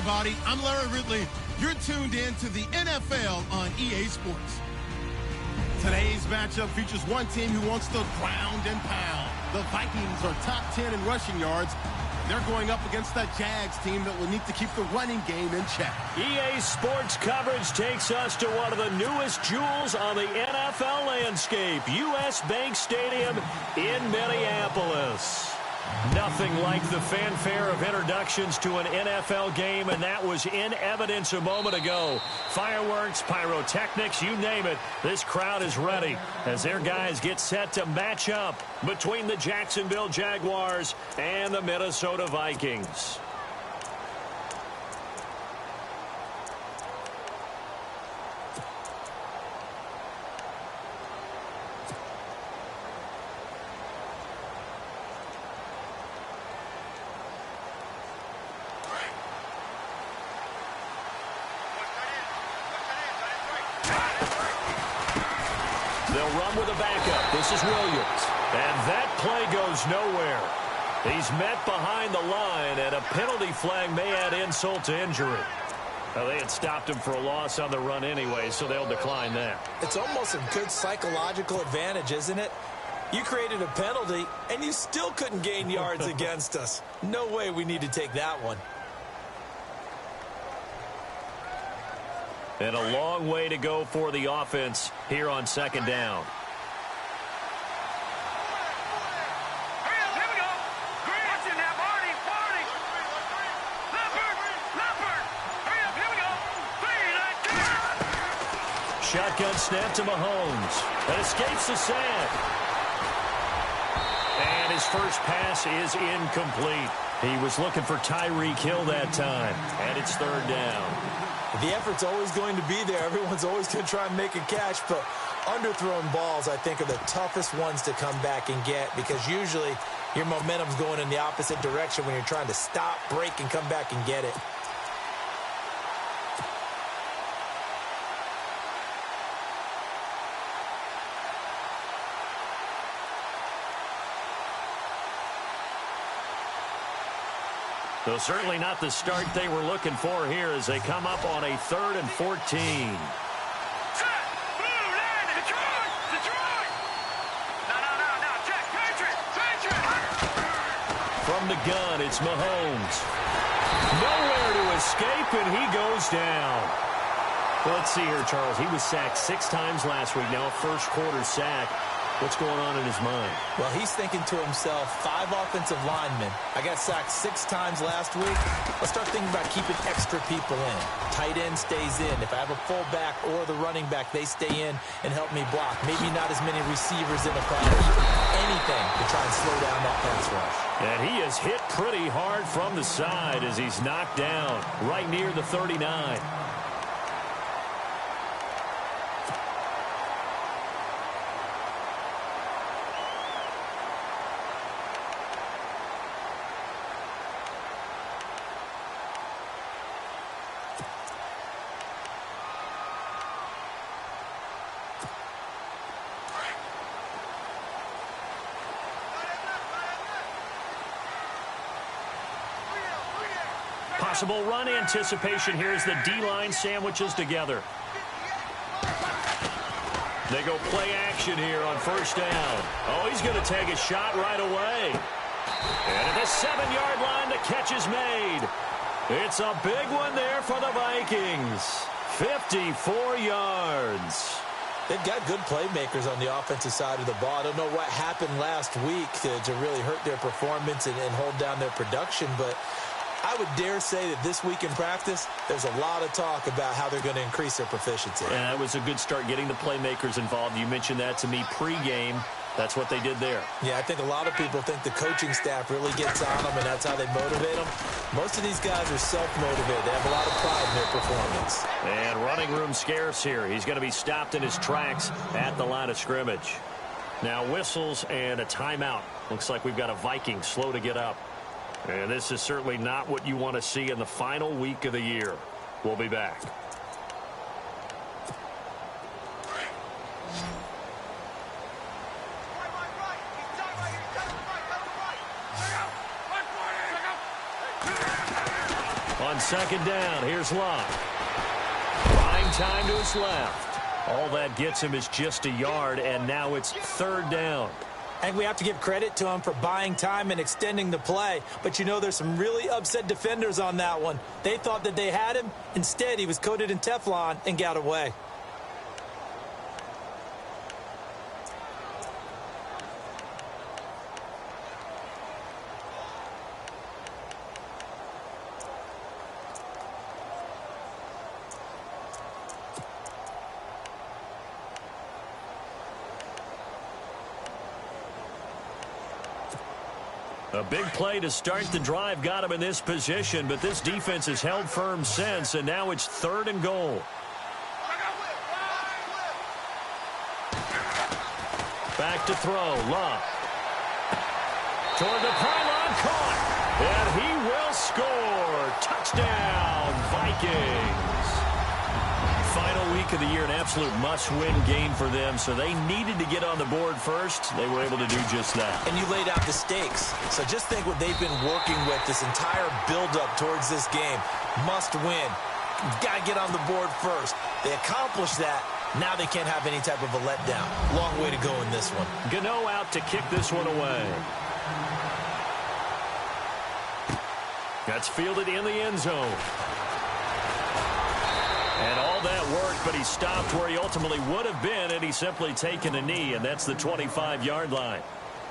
everybody. I'm Larry Ridley. You're tuned in to the NFL on EA Sports. Today's matchup features one team who wants to ground and pound. The Vikings are top 10 in rushing yards. They're going up against that Jags team that will need to keep the running game in check. EA Sports coverage takes us to one of the newest jewels on the NFL landscape, US Bank Stadium in Minneapolis. Nothing like the fanfare of introductions to an NFL game, and that was in evidence a moment ago. Fireworks, pyrotechnics, you name it. This crowd is ready as their guys get set to match up between the Jacksonville Jaguars and the Minnesota Vikings. They'll run with a backup. This is Williams. And that play goes nowhere. He's met behind the line, and a penalty flag may add insult to injury. Well, they had stopped him for a loss on the run anyway, so they'll decline that. It's almost a good psychological advantage, isn't it? You created a penalty, and you still couldn't gain yards against us. No way we need to take that one. And a long way to go for the offense here on second down. Shotgun snap to Mahomes. That escapes the sack. And his first pass is incomplete. He was looking for Tyreek Hill that time. And it's third down. The effort's always going to be there. Everyone's always going to try and make a catch, but underthrown balls, I think, are the toughest ones to come back and get because usually your momentum's going in the opposite direction when you're trying to stop, break, and come back and get it. So certainly not the start they were looking for here as they come up on a 3rd and 14. From the gun, it's Mahomes. Nowhere to escape, and he goes down. Well, let's see here, Charles. He was sacked 6 times last week. Now a first quarter sack. What's going on in his mind? Well, he's thinking to himself, 5 offensive linemen. I got sacked 6 times last week. Let's start thinking about keeping extra people in. Tight end stays in. If I have a fullback or the running back, they stay in and help me block. Maybe not as many receivers in the pattern. Anything to try and slow down that pass rush. And he is hit pretty hard from the side as he's knocked down right near the 39. Possible run anticipation here as the D-line sandwiches together. They go play action here on first down. Oh, he's going to take a shot right away. And at the 7-yard line, the catch is made. It's a big one there for the Vikings. 54 yards. They've got good playmakers on the offensive side of the ball. I don't know what happened last week to really hurt their performance and hold down their production, but I would dare say that this week in practice, there's a lot of talk about how they're going to increase their proficiency. And that was a good start getting the playmakers involved. You mentioned that to me pregame. That's what they did there. Yeah, I think a lot of people think the coaching staff really gets on them, and that's how they motivate them. Most of these guys are self-motivated. They have a lot of pride in their performance. And running room scarce here. He's going to be stopped in his tracks at the line of scrimmage. Now whistles and a timeout. Looks like we've got a Viking slow to get up. And this is certainly not what you want to see in the final week of the year. We'll be back. On On second down, here's Locke. Buying time to his left. All that gets him is just a yard, and now it's third down. And we have to give credit to him for buying time and extending the play. But you know, there's some really upset defenders on that one. They thought that they had him. Instead, he was coated in Teflon and got away. A big play to start the drive got him in this position, but this defense has held firm since, and now it's third and goal. Back to throw, Locke. Toward the pylon, caught, and he will score. Touchdown, Vikings. Final week of the year, an absolute must-win game for them, so they needed to get on the board first. They were able to do just that. And you laid out the stakes. So just think what they've been working with this entire build-up towards this game. Must win. You've got to get on the board first. They accomplished that. Now they can't have any type of a letdown. Long way to go in this one. Gano out to kick this one away. That's fielded in the end zone. And all that worked, but he stopped where he ultimately would have been, and he's simply taken a knee, and that's the 25-yard line.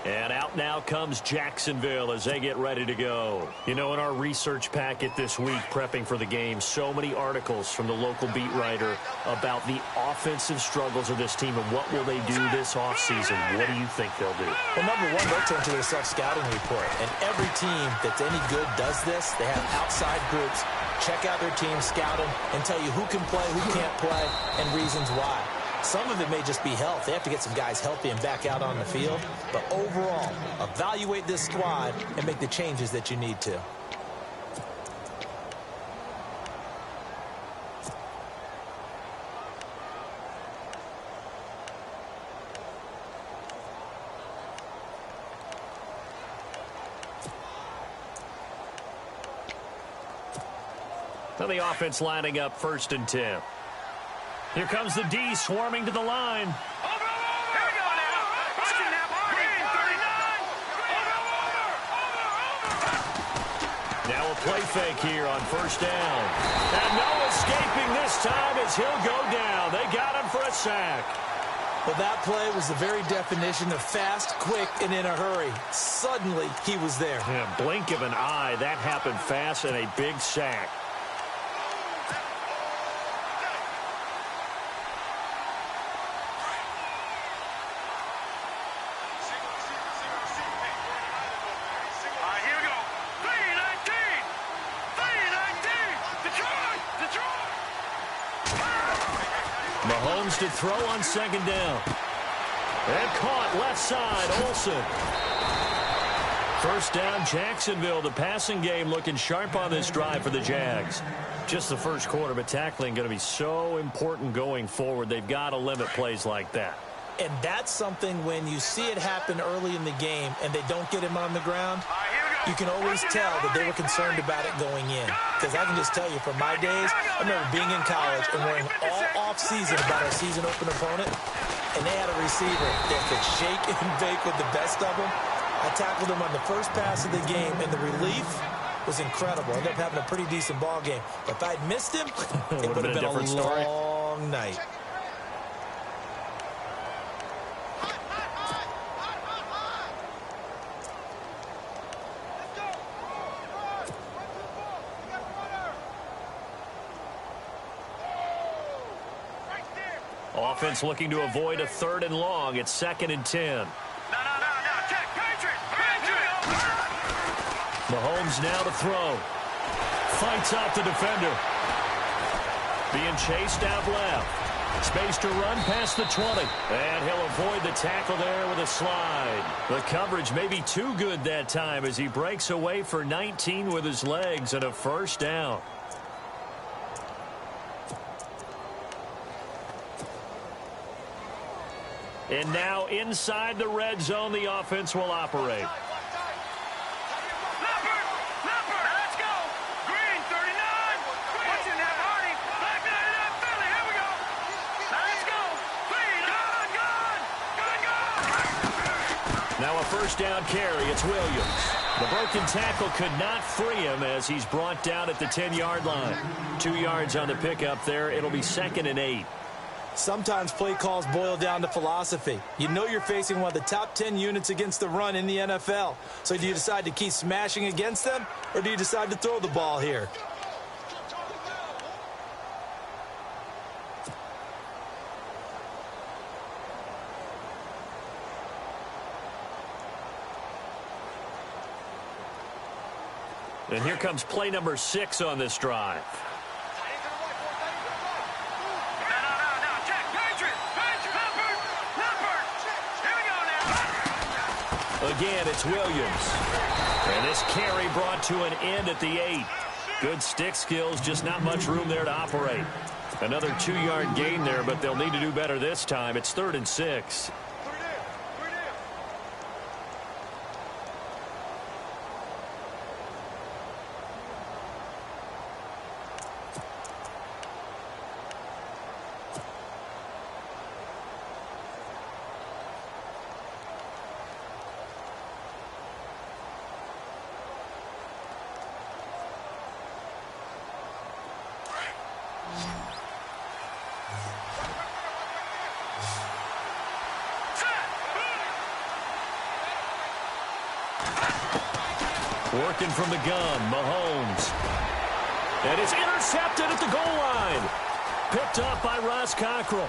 And out now comes Jacksonville as they get ready to go. You know, in our research packet this week, prepping for the game, so many articles from the local beat writer about the offensive struggles of this team and what will they do this offseason. What do you think they'll do? Well, number one, they'll turn to their self-scouting report. And every team that's any good does this. They have outside groups. Check out their team, scout them, and tell you who can play, who can't play, and reasons why. Some of it may just be health. They have to get some guys healthy and back out on the field. But overall, evaluate this squad and make the changes that you need to. So the offense lining up 1st and 10. Here comes the D swarming to the line. Now a play fake here on 1st down. And no escaping this time as he'll go down. They got him for a sack. Well, that play was the very definition of fast, quick, and in a hurry. Suddenly, he was there. Yeah, blink of an eye. That happened fast and a big sack. Mahomes to throw on 2nd down. And caught left side, Olsen. 1st down, Jacksonville. The passing game looking sharp on this drive for the Jags. Just the first quarter, but tackling going to be so important going forward. They've got to limit plays like that. And that's something when you see it happen early in the game and they don't get him on the ground, you can always tell that they were concerned about it going in. Because I can just tell you, from my days, I remember being in college and worrying all off-season about our season open opponent, and they had a receiver that could shake and bake with the best of them. I tackled him on the first pass of the game, and the relief was incredible. I ended up having a pretty decent ball game. But if I'd missed him, it would have been a long night. Offense looking to avoid a 3rd and long. It's 2nd and 10. Mahomes now to throw. Fights out the defender. Being chased out left. Space to run past the 20. And he'll avoid the tackle there with a slide. The coverage may be too good that time as he breaks away for 19 with his legs and a 1st down. And now inside the red zone, the offense will operate. Let's go. Green, 39. Now a first down carry. It's Williams. The broken tackle could not free him as he's brought down at the 10-yard line. 2 yards on the pickup there. It'll be 2nd and 8. Sometimes play calls boil down to philosophy. You know you're facing one of the top 10 units against the run in the NFL. So do you decide to keep smashing against them, or do you decide to throw the ball here? And here comes play number 6 on this drive. Again, it's Williams. And this carry brought to an end at the 8. Good stick skills, just not much room there to operate. Another 2-yard gain there, but they'll need to do better this time. It's 3rd and 6. Working from the gun, Mahomes. And it's intercepted at the goal line. Picked up by Ross Cockrell.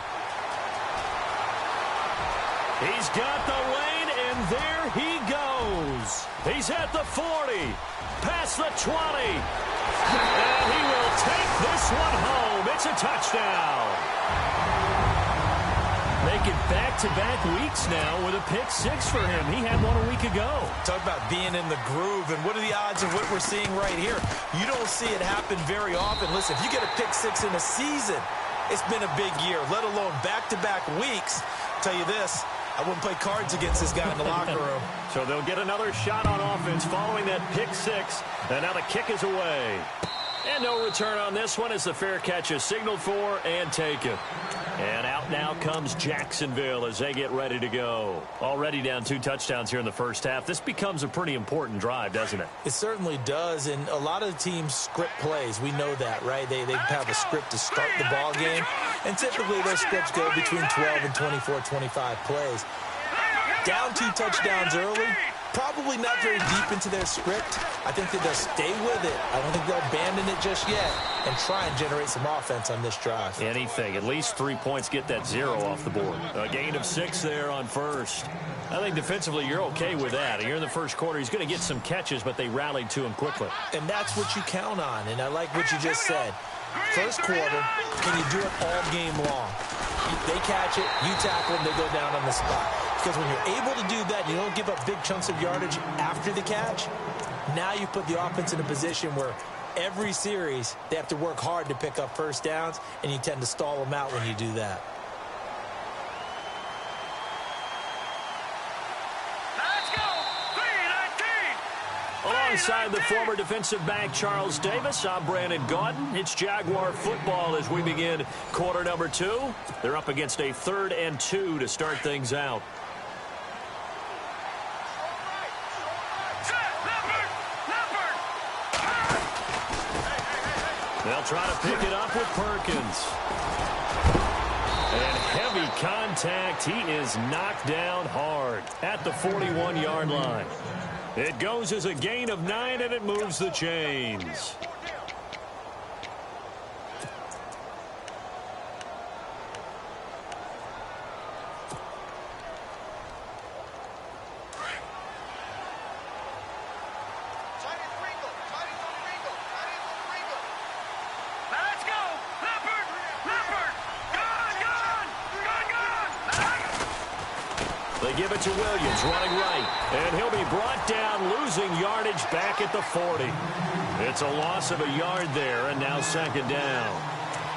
He's got the lane, and there he goes. He's at the 40, past the 20. And he will take this one home. It's a touchdown. Making back-to-back weeks now with a pick-6 for him. He had one a week ago. Talk about being in the groove, and what are the odds of what we're seeing right here? You don't see it happen very often. Listen, if you get a pick-6 in a season, it's been a big year, let alone back-to-back weeks. I'll tell you this, I wouldn't play cards against this guy in the locker room. So they'll get another shot on offense following that pick-6, and now the kick is away. And no return on this one as the fair catch is signaled for and taken. And out now comes Jacksonville as they get ready to go. Already down 2 touchdowns here in the first half. This becomes a pretty important drive, doesn't it? It certainly does, and a lot of teams script plays. We know that, right? They have a script to start the ball game, and typically those scripts go between 12 and 24, 25 plays. Down 2 touchdowns early, probably not very deep into their script. I think that they'll stay with it. I don't think they'll abandon it just yet and try and generate some offense on this drive. Anything. At least 3 points, get that 0 off the board. A gain of 6 there on first. I think defensively you're okay with that. Here in the first quarter, he's going to get some catches, but they rallied to him quickly. And that's what you count on, and I like what you just said. First quarter, can you do it all game long? They catch it, you tackle them, they go down on the spot. Because when you're able to do that, you don't give up big chunks of yardage after the catch, now you put the offense in a position where every series they have to work hard to pick up first downs, and you tend to stall them out when you do that. Alongside the former defensive back Charles Davis, I'm Brandon Gaudin. It's Jaguar football as we begin quarter number 2. They're up against a 3rd and 2 to start things out. They'll try to pick it up with Perkins. And heavy contact. He is knocked down hard at the 41-yard line. It goes as a gain of 9, and it moves the chains. They give it to Williams, running right. And he'll be brought down, losing yardage back at the 40. It's a loss of a yard there, and now 2nd down.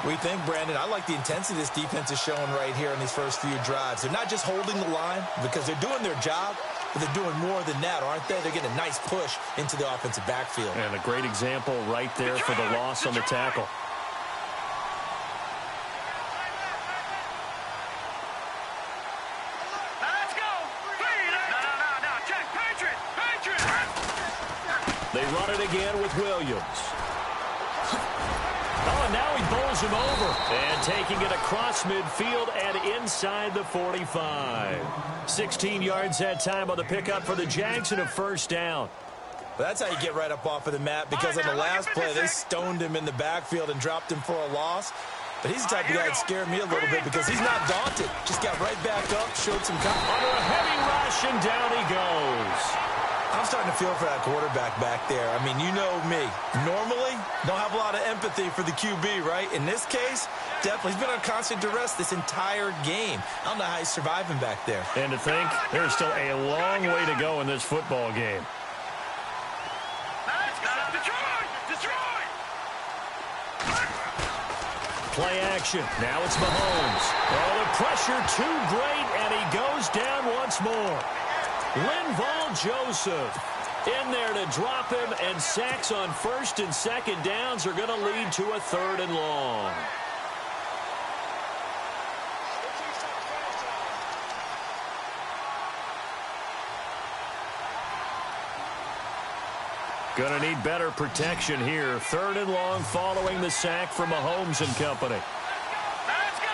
We think, Brandon, I like the intensity this defense is showing right here in these first few drives. They're not just holding the line because they're doing their job, but they're doing more than that, aren't they? They're getting a nice push into the offensive backfield. And a great example right there for the loss on the tackle. They run it again with Williams. Oh, and now he bowls him over. And taking it across midfield and inside the 45. 16 yards that time on the pickup for the Jags and a first down. Well, that's how you get right up off of the mat, because on the last play, they stoned him in the backfield and dropped him for a loss. But he's the type of guy that scared me a little bit because he's not daunted. Just got right back up, showed some confidence. Under a heavy rush, and down he goes. I'm starting to feel for that quarterback back there. I mean, you know me. Normally, don't have a lot of empathy for the QB, right? In this case, definitely. He's been on constant duress this entire game. I don't know how he's surviving back there. And to think, there's still a long way to go in this football game. Play action. Now it's Mahomes. Oh, the pressure too great, and he goes down once more. Linval Joseph in there to drop him, and sacks on first and second downs are going to lead to a third and long. Going to need better protection here. Third and long following the sack from Mahomes and company. Let's go.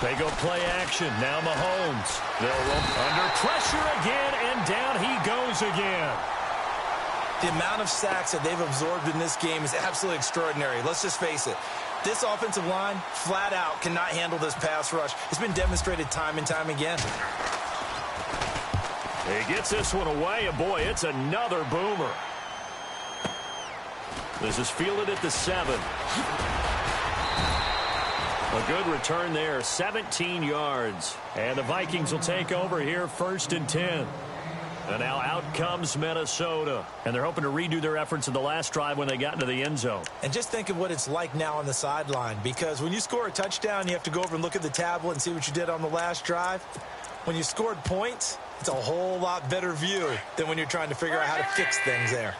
They go play action. Now Mahomes. They'll roll under pressure again, and down he goes again. The amount of sacks that they've absorbed in this game is absolutely extraordinary. Let's just face it. This offensive line, flat out, cannot handle this pass rush. It's been demonstrated time and time again. He gets this one away, and boy, it's another boomer. This is fielded at the 7. A good return there, 17 yards. And the Vikings will take over here, 1st and 10. And now out comes Minnesota. And they're hoping to redo their efforts in the last drive when they got into the end zone. And just think of what it's like now on the sideline, because when you score a touchdown, you have to go over and look at the tablet and see what you did on the last drive. When you scored points, it's a whole lot better view than when you're trying to figure out how to fix things there.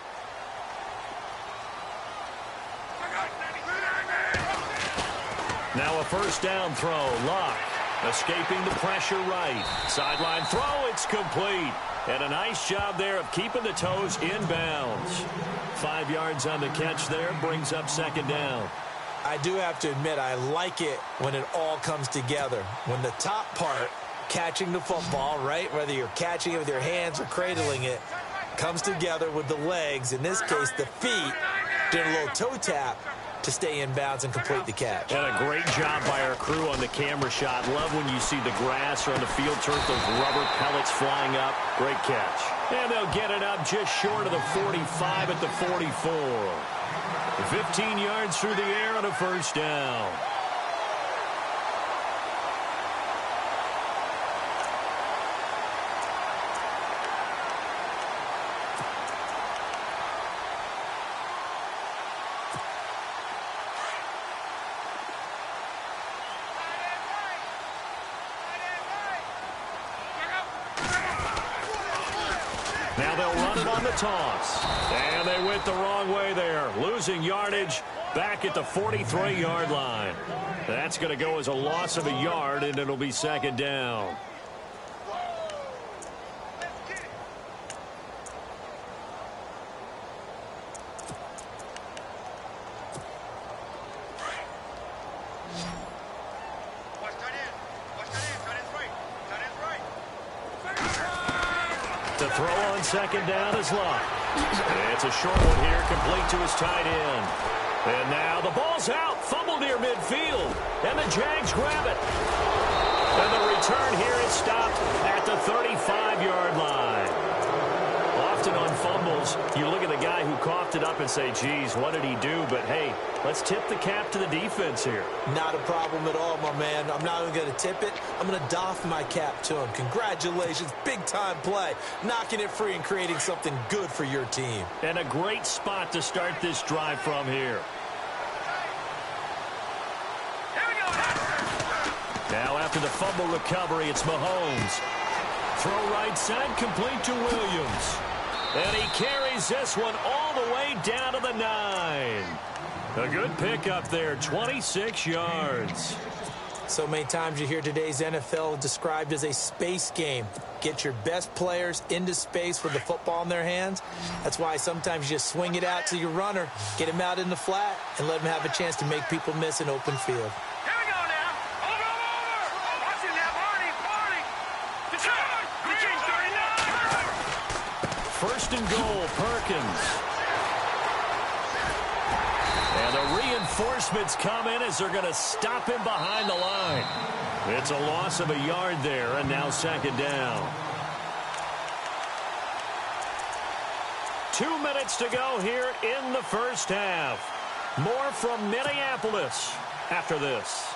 Now a first down throw. Locke escaping the pressure right. Sideline throw. It's complete. And a nice job there of keeping the toes inbounds. 5 yards on the catch there. Brings up second down. I do have to admit, I like it when it all comes together. When the top part, catching the football, right, whether you're catching it with your hands or cradling it, comes together with the legs, in this case the feet, doing a little toe tap to stay in bounds and complete the catch. And a great job by our crew on the camera shot. Love when you see the grass or on the field turf, those rubber pellets flying up. Great catch. And they'll get it up just short of the 45 at the 44. 15 yards through the air on a first down. Now they'll run it on the toss. And they went the wrong way there. Losing yardage back at the 43-yard line. That's going to go as a loss of a yard, and it'll be second down. The throw on second down is Locke. It's a short one here, complete to his tight end. And now the ball's out, fumble near midfield, and the Jags grab it. And the return here is stopped at the 35-yard line. Often on fumbles, you look at the guy who coughed it up and say, geez, what did he do? But, hey, let's tip the cap to the defense here. Not a problem at all, my man. I'm not even going to tip it. I'm going to doff my cap to him. Congratulations, big-time play. Knocking it free and creating something good for your team. And a great spot to start this drive from here. Now after the fumble recovery, it's Mahomes. Throw right side, complete to Williams. And he carries this one all the way down to the 9. A good pickup there, 26 yards. So many times you hear today's NFL described as a space game. Get your best players into space with the football in their hands. That's why sometimes you just swing it out to your runner, get him out in the flat, and let him have a chance to make people miss an open field. Here we go now. Over. Watching that Barney. Detroit. Green 39. First and goal, Perkins. And the reinforcements come in as they're going to stop him behind the line. It's a loss of a yard there, and now second down. 2 minutes to go here in the first half. More from Minneapolis after this.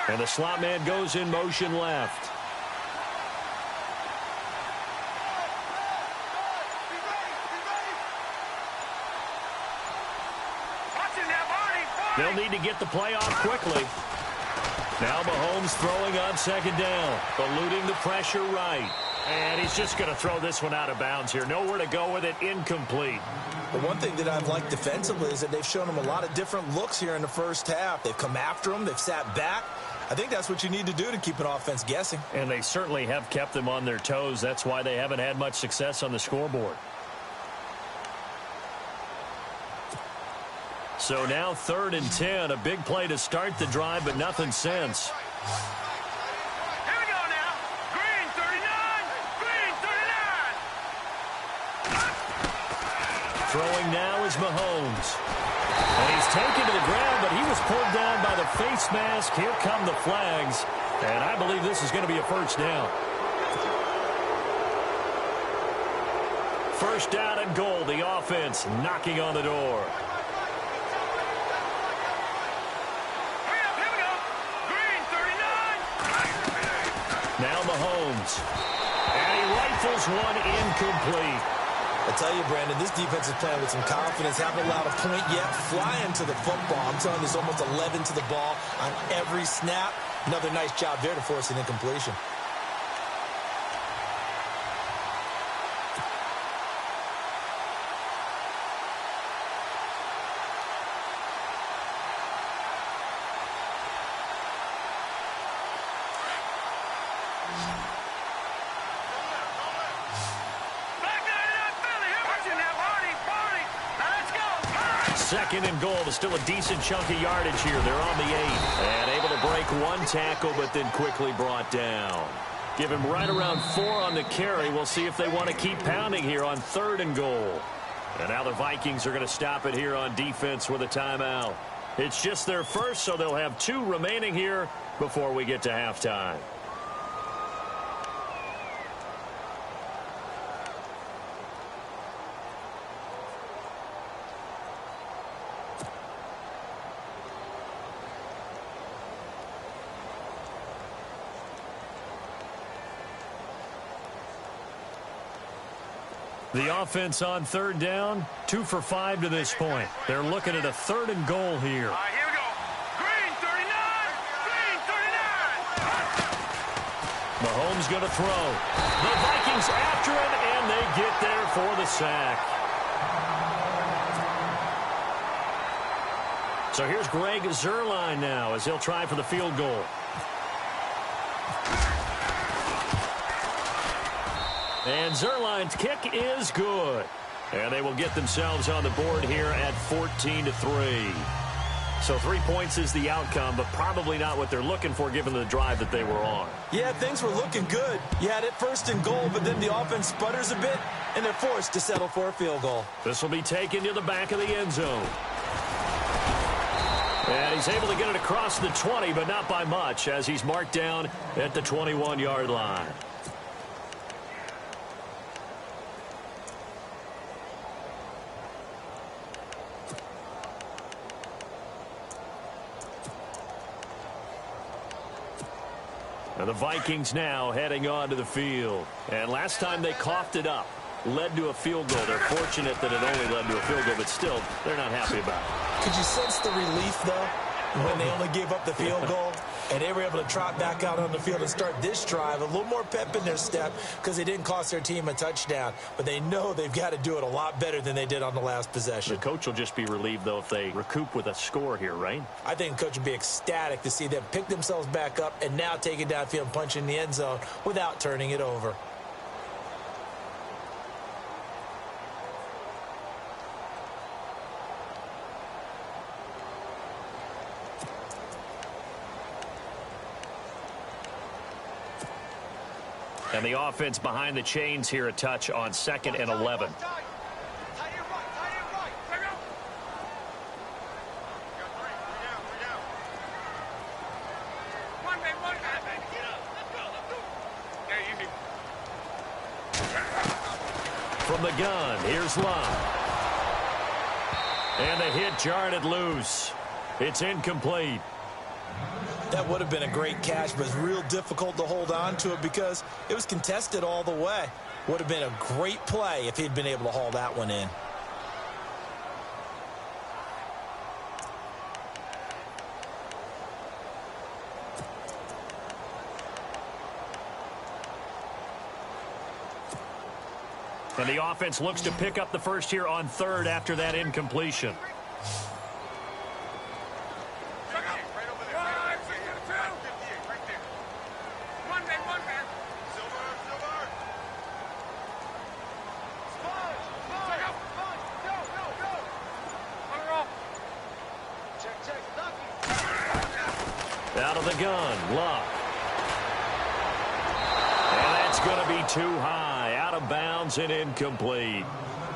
And the slot man goes in motion left. They'll need to get the play off quickly. Now Mahomes throwing on second down, eluding the pressure right. And he's just going to throw this one out of bounds here. Nowhere to go with it, incomplete. But one thing that I've liked defensively is that they've shown him a lot of different looks here in the first half. They've come after him. They've sat back. I think that's what you need to do to keep an offense guessing. And they certainly have kept them on their toes. That's why they haven't had much success on the scoreboard. So now 3rd and 10. A big play to start the drive, but nothing since. Here we go now. Green 39. Green 39. Throwing now is Mahomes. And he's taken to the ground, but he was pulled down by the face mask. Here come the flags. And I believe this is going to be a first down. First down and goal. The offense knocking on the door. Here we go. Green 39. Now Mahomes. And he rifles one incomplete. I tell you, Brandon, this defense is playing with some confidence. Haven't allowed a point yet. Flying to the football. I'm telling you, there's almost 11 to the ball on every snap. Another nice job there to force an incompletion. Second and goal. There's still a decent chunk of yardage here. They're on the 8. And able to break one tackle, but then quickly brought down. Give him right around 4 on the carry. We'll see if they want to keep pounding here on 3rd and goal. And now the Vikings are going to stop it here on defense with a timeout. It's just their first, so they'll have 2 remaining here before we get to halftime. The offense on 3rd down, 2 for 5 to this point. They're looking at a 3rd and goal here. All right, here we go. Green 39. Green 39. Mahomes going to throw. The Vikings after him, and they get there for the sack. So here's Greg Zuerlein now as he'll try for the field goal. And Zuerlein's kick is good. And they will get themselves on the board here at 14-3. So 3 points is the outcome, but probably not what they're looking for given the drive that they were on. Yeah, things were looking good. You had it 1st and goal, but then the offense sputters a bit, and they're forced to settle for a field goal. This will be taken to the back of the end zone. And he's able to get it across the 20, but not by much, as he's marked down at the 21-yard line. And the Vikings now heading onto the field. And last time they coughed it up, led to a field goal. They're fortunate that it only led to a field goal, but still, they're not happy about it. Could you sense the relief, though, when they only gave up the field goal? And they were able to trot back out on the field and start this drive. A little more pep in their step because they didn't cost their team a touchdown. But they know they've got to do it a lot better than they did on the last possession. The coach will just be relieved, though, if they recoup with a score here, right? I think the coach would be ecstatic to see them pick themselves back up and now take it downfield and punch in the end zone without turning it over. And the offense behind the chains here, a touch on 2nd and 11. From the gun, here's Love. And the hit jarred it loose. It's incomplete. That would have been a great catch, but it's real difficult to hold on to it because it was contested all the way. Would have been a great play if he'd been able to haul that one in. And the offense looks to pick up the first here on 3rd after that incompletion. Out of the gun, Luck. And that's going to be too high, out of bounds and incomplete.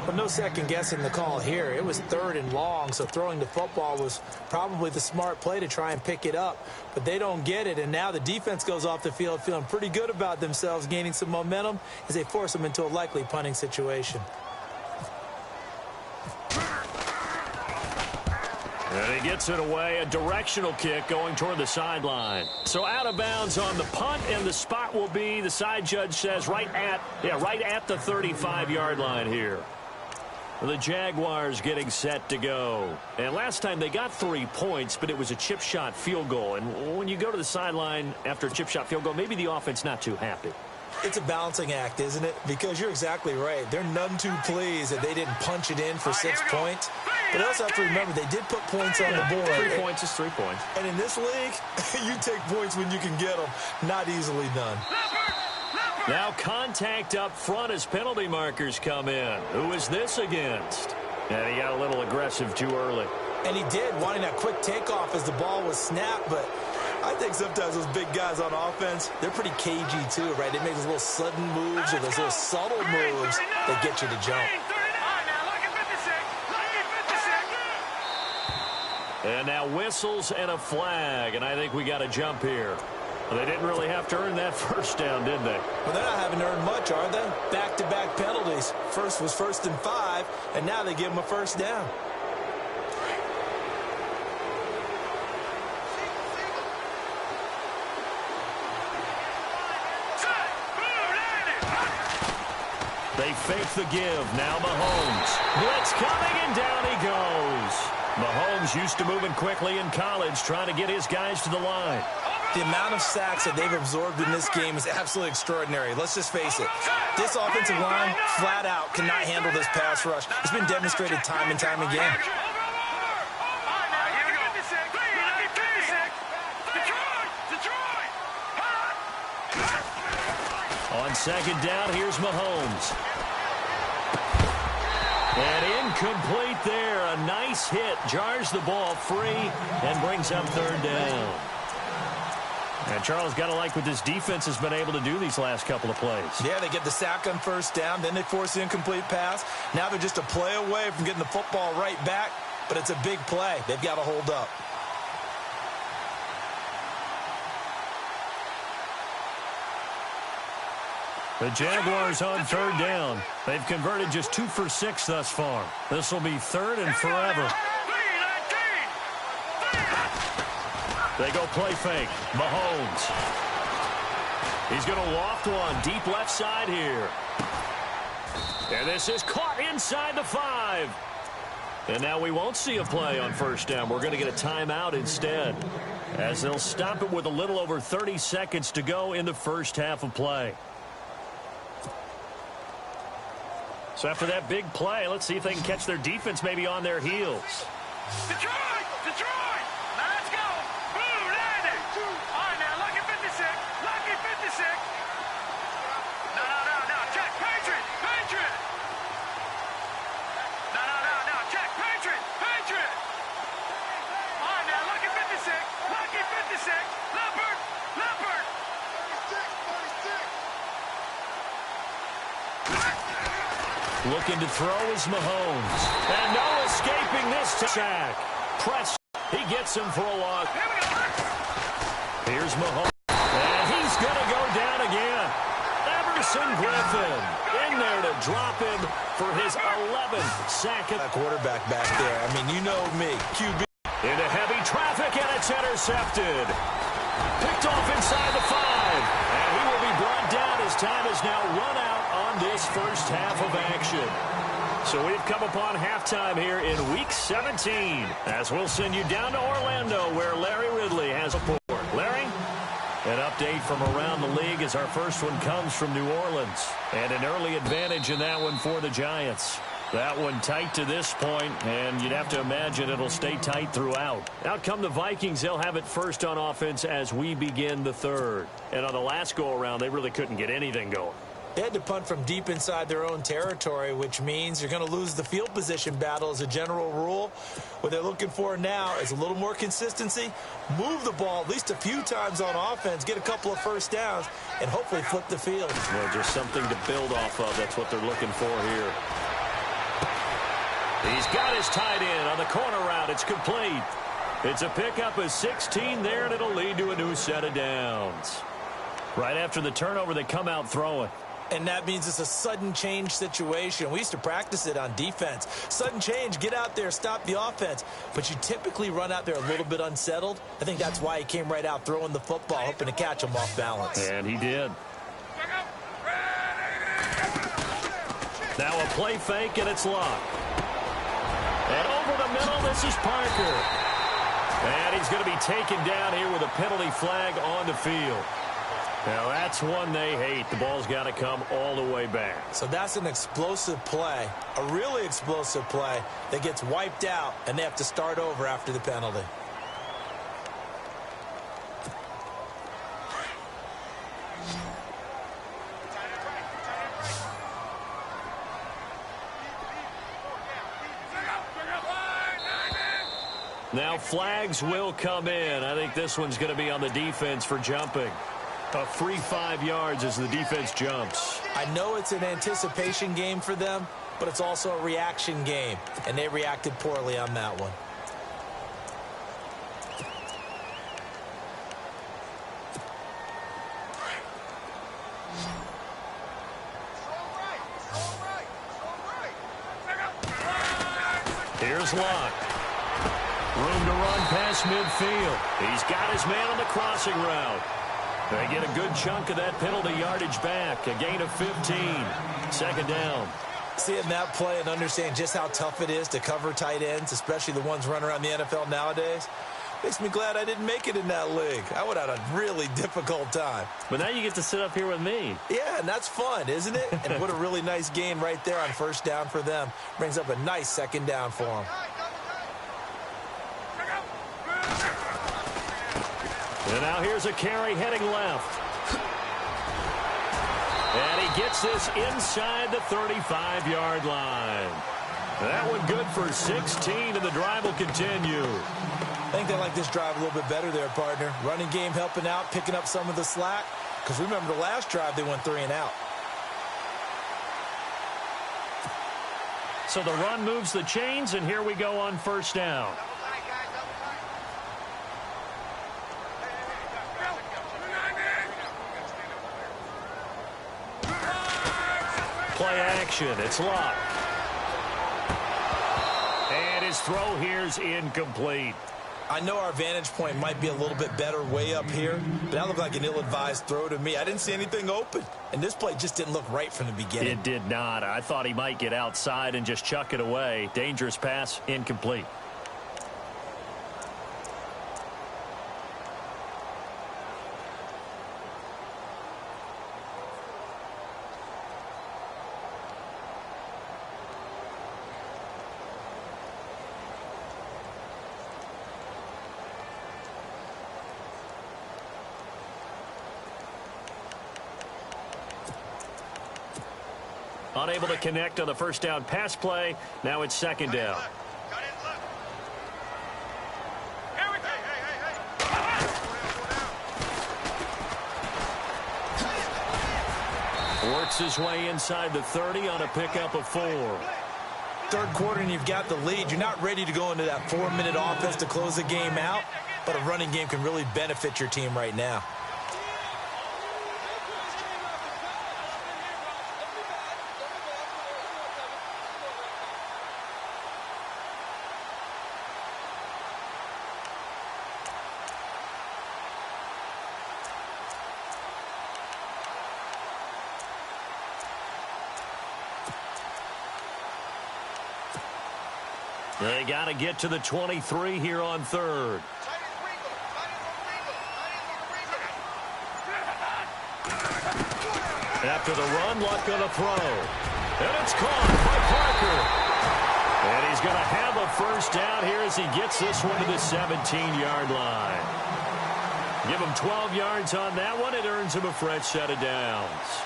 Well, no second guessing the call here. It was 3rd and long, so throwing the football was probably the smart play to try and pick it up. But they don't get it, and now the defense goes off the field feeling pretty good about themselves, gaining some momentum as they force them into a likely punting situation. And he gets it away, a directional kick going toward the sideline. So out of bounds on the punt, and the spot will be, the side judge says, right at the 35-yard line here. The Jaguars getting set to go. And last time they got 3 points, but it was a chip shot field goal. And when you go to the sideline after a chip shot field goal, maybe the offense not too happy. It's a balancing act, isn't it? Because you're exactly right. They're none too pleased that they didn't punch it in for 6 points. But also have to remember, they did put points on the board. 3 points is 3 points. And in this league, you take points when you can get them. Not easily done. Now contact up front as penalty markers come in. Who is this against? And he got a little aggressive too early. And he did, wanting that quick takeoff as the ball was snapped. But I think sometimes those big guys on offense, they're pretty cagey too, right? They make those little sudden moves or those little subtle moves that get you to jump. And now whistles and a flag, and I think we got a jump here. Well, they didn't really have to earn that first down, did they? Well, they're not having to earn much, are they? Back-to-back penalties. First was 1st and 5, and now they give them a first down. They fake the give. Now Mahomes. Blitz coming, and down he goes. Mahomes used to moving quickly in college, trying to get his guys to the line. The amount of sacks that they've absorbed in this game is absolutely extraordinary. Let's just face it. This offensive line, flat out, cannot handle this pass rush. It's been demonstrated time and time again. On 2nd down, here's Mahomes. And incomplete there. A nice hit. Jars the ball free and brings up 3rd down. And Charles, got to like what this defense has been able to do these last couple of plays. Yeah, they get the sack on 1st down, then they force the incomplete pass. Now they're just a play away from getting the football right back, but it's a big play. They've got to hold up. The Jaguars on 3rd down. They've converted just 2 for 6 thus far. This will be 3rd and forever. They go play fake. Mahomes. He's going to loft one deep left side here. And this is caught inside the 5. And now we won't see a play on first down. We're going to get a timeout instead, as they'll stop it with a little over 30 seconds to go in the first half of play. So after that big play, let's see if they can catch their defense maybe on their heels. Detroit! Detroit! Now let's go! Boom! Landed! All right, now, lucky 56. Lucky 56. No. Check. Patriot! Patriot! No. Check. Patriot! Patriot! All right, now, lucky 56. Lucky 56. Leopard! Leopard! 36. Looking to throw is Mahomes. And no escaping this sack. Press. He gets him for a loss. Here's Mahomes. And he's going to go down again. Everson Griffin in there to drop him for his 11th sack. That quarterback back there. I mean, you know me. QB. Into heavy traffic, and it's intercepted. Picked off inside the 5. And he will be brought down as time is now run out on this first half of action. So we've come upon halftime here in Week 17, as we'll send you down to Orlando, where Larry Ridley has a report. Larry, an update from around the league as our first one comes from New Orleans. And an early advantage in that one for the Giants. That one tight to this point, and you'd have to imagine it'll stay tight throughout. Out come the Vikings. They'll have it first on offense as we begin the third. And on the last go-around, they really couldn't get anything going. They had to punt from deep inside their own territory, which means you're going to lose the field position battle as a general rule. What they're looking for now is a little more consistency, move the ball at least a few times on offense, get a couple of first downs, and hopefully flip the field. Well, just something to build off of. That's what they're looking for here. He's got his tight end on the corner route. It's complete. It's a pickup of 16 there, and it'll lead to a new set of downs. Right after the turnover, they come out throwing. And that means it's a sudden change situation. We used to practice it on defense. Sudden change, get out there, stop the offense. But you typically run out there a little bit unsettled. I think that's why he came right out throwing the football, hoping to catch him off balance. And he did. Now a play fake, and it's locked. And over the middle, this is Parker. And he's going to be taken down here with a penalty flag on the field. Now, that's one they hate. The ball's got to come all the way back. So that's an explosive play, a really explosive play that gets wiped out, and they have to start over after the penalty. Now, flags will come in. I think this one's going to be on the defense for jumping. A free 5 yards as the defense jumps. I know it's an anticipation game for them, but it's also a reaction game, and they reacted poorly on that one. Here's Locke. Room to run past midfield. He's got his man on the crossing route. They get a good chunk of that penalty yardage back. A gain of 15. Second down. Seeing that play and understand just how tough it is to cover tight ends, especially the ones running around the NFL nowadays, makes me glad I didn't make it in that league. I would have had a really difficult time. But now you get to sit up here with me. Yeah, and that's fun, isn't it? And what a really nice gain right there on first down for them. Brings up a nice second down for them. And now here's a carry heading left. And he gets this inside the 35-yard line. That one good for 16, and the drive will continue. I think they like this drive a little bit better there, partner. Running game helping out, picking up some of the slack. Because remember the last drive, they went 3 and out. So the run moves the chains, and here we go on first down. Play action. It's locked. And his throw here's incomplete. I know our vantage point might be a little bit better way up here, but that looked like an ill-advised throw to me. I didn't see anything open, and this play just didn't look right from the beginning. It did not. I thought he might get outside and just chuck it away. Dangerous pass, incomplete. Unable to connect on the first down pass play. Now it's second down. Works his way inside the 30 on a pickup of 4. Third quarter and you've got the lead. You're not ready to go into that 4-minute offense to close the game out, but a running game can really benefit your team right now. They got to get to the 23 here on third. After the run, Luck going to throw. And it's caught by Parker. And he's going to have a first down here as he gets this one to the 17-yard line. Give him 12 yards on that one. It earns him a fresh set of downs.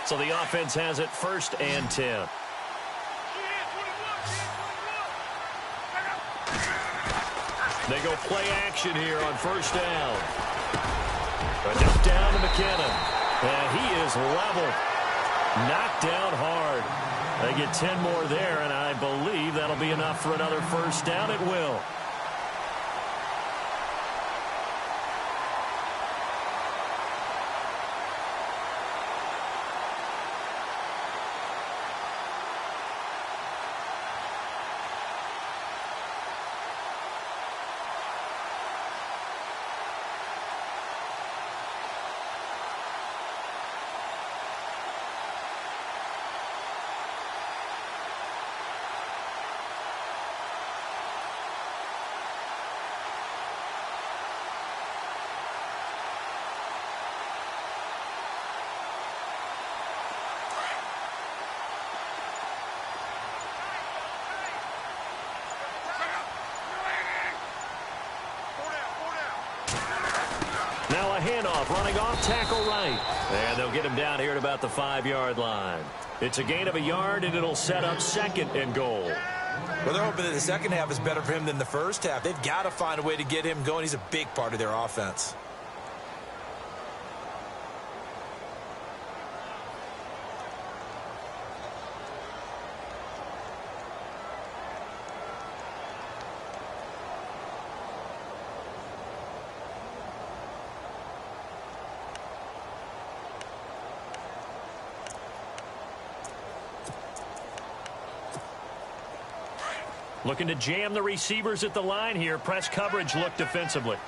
So the offense has it 1st and 10. They go play action here on first down. A dump down to McKinnon. And he is leveled. Knocked down hard. They get 10 more there, and I believe that'll be enough for another first down. It will. Now a handoff, running off tackle right. And they'll get him down here at about the 5-yard line. It's a gain of a yard, and it'll set up 2nd and goal. Well, they're hoping that the second half is better for him than the first half. They've got to find a way to get him going. He's a big part of their offense. Looking to jam the receivers at the line here. Press coverage look defensively.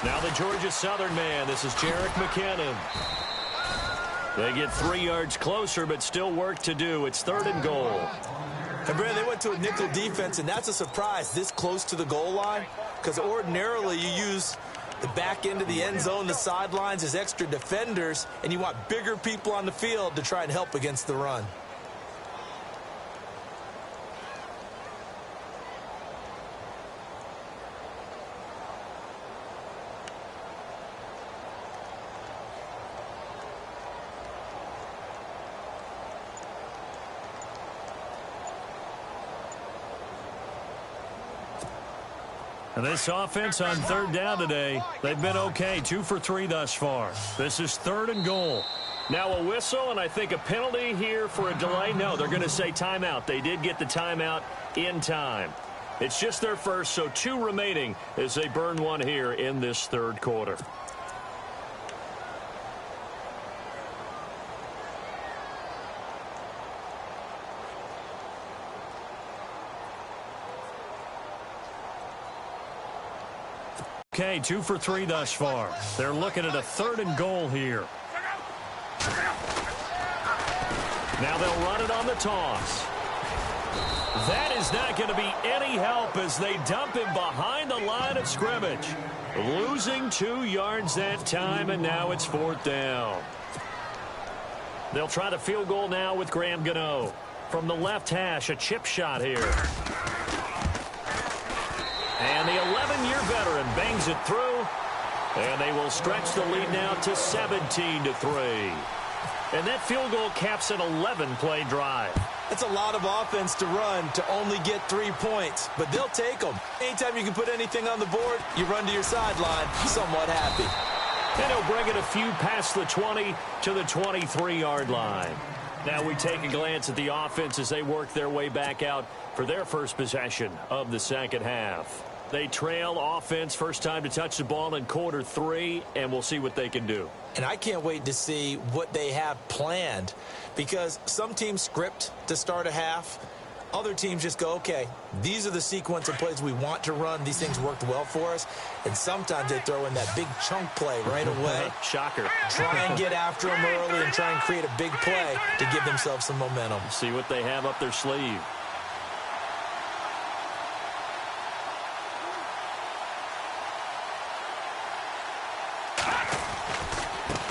Now the Georgia Southern man. This is Jerick McKinnon. They get 3 yards closer, but still work to do. It's 3rd and goal. And Brad, they went to a nickel defense, and that's a surprise this close to the goal line, because ordinarily you use the back end of the end zone, the sidelines as extra defenders, and you want bigger people on the field to try and help against the run. And this offense on 3rd down today, they've been okay. 2 for 3 thus far. This is 3rd and goal. Now a whistle, and I think a penalty here for a delay. No, they're going to say timeout. They did get the timeout in time. It's just their first, so 2 remaining as they burn one here in this third quarter. Okay, 2 for 3 thus far. They're looking at a 3rd and goal here. Now they'll run it on the toss. That is not going to be any help as they dump him behind the line of scrimmage. Losing 2 yards that time, and now it's 4th down. They'll try the field goal now with Graham Gano. From the left hash, a chip shot here. And the 11-year veteran bangs it through. And they will stretch the lead now to 17-3. And that field goal caps an 11-play drive. That's a lot of offense to run to only get 3 points, but they'll take them. Anytime you can put anything on the board, you run to your sideline somewhat happy. And he'll bring it a few past the 20 to the 23-yard line. Now we take a glance at the offense as they work their way back out for their first possession of the second half. They trail offense, first time to touch the ball in quarter 3, and we'll see what they can do. And I can't wait to see what they have planned, because some teams script to start a half. Other teams just go, okay, these are the sequence of plays we want to run. These things worked well for us. And sometimes they throw in that big chunk play right away. Shocker. Try and get after them early and try and create a big play to give themselves some momentum. See what they have up their sleeve.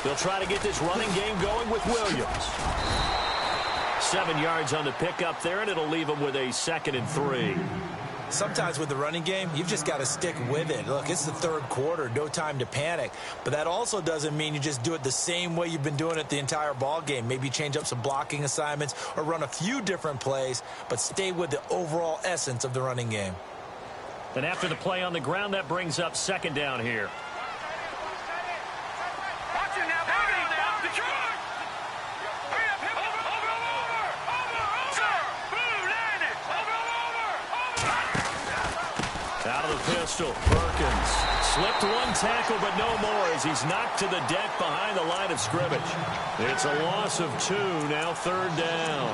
They'll try to get this running game going with Williams. 7 yards on the pickup there, and it'll leave them with a 2nd and 3. Sometimes with the running game, you've just got to stick with it. Look, it's the third quarter, no time to panic. But that also doesn't mean you just do it the same way you've been doing it the entire ball game. Maybe change up some blocking assignments or run a few different plays, but stay with the overall essence of the running game. And after the play on the ground, that brings up 2nd down here. Out of the pistol, Perkins slipped 1 tackle, but no more as he's knocked to the deck behind the line of scrimmage. It's a loss of 2, now 3rd down.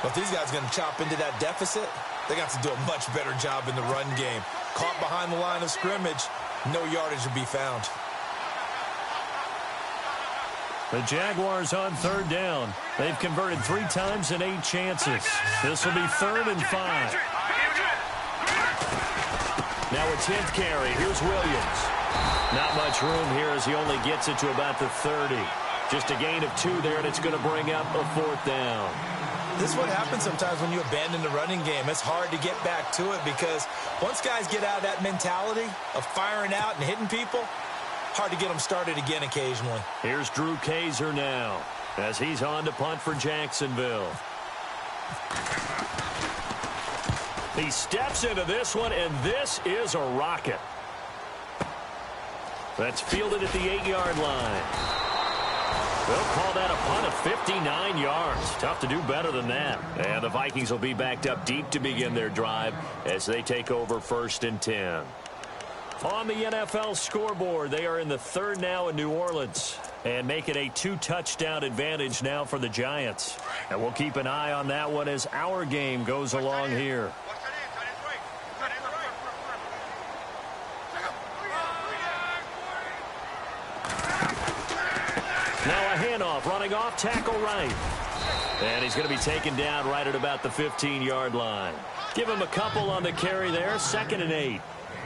Well, if these guys are going to chop into that deficit, they got to do a much better job in the run game. Caught behind the line of scrimmage, no yardage will be found. The Jaguars on 3rd down. They've converted 3 times in 8 chances. This will be 3rd and 5. Now a 10th carry. Here's Williams. Not much room here as he only gets it to about the 30. Just a gain of 2 there, and it's going to bring up a 4th down. This is what happens sometimes when you abandon the running game. It's hard to get back to it because once guys get out of that mentality of firing out and hitting people, hard to get them started again occasionally. Here's Drew Kaiser now as he's on to punt for Jacksonville. He steps into this one, and this is a rocket. That's fielded at the 8-yard line. They'll call that a punt of 59 yards. Tough to do better than that. And the Vikings will be backed up deep to begin their drive as they take over 1st and 10. On the NFL scoreboard, they are in the 3rd now in New Orleans and make it a 2-touchdown advantage now for the Giants. And we'll keep an eye on that one as our game goes along here. Now a handoff, running off, tackle right. And he's going to be taken down right at about the 15-yard line. Give him a couple on the carry there, 2nd and 8.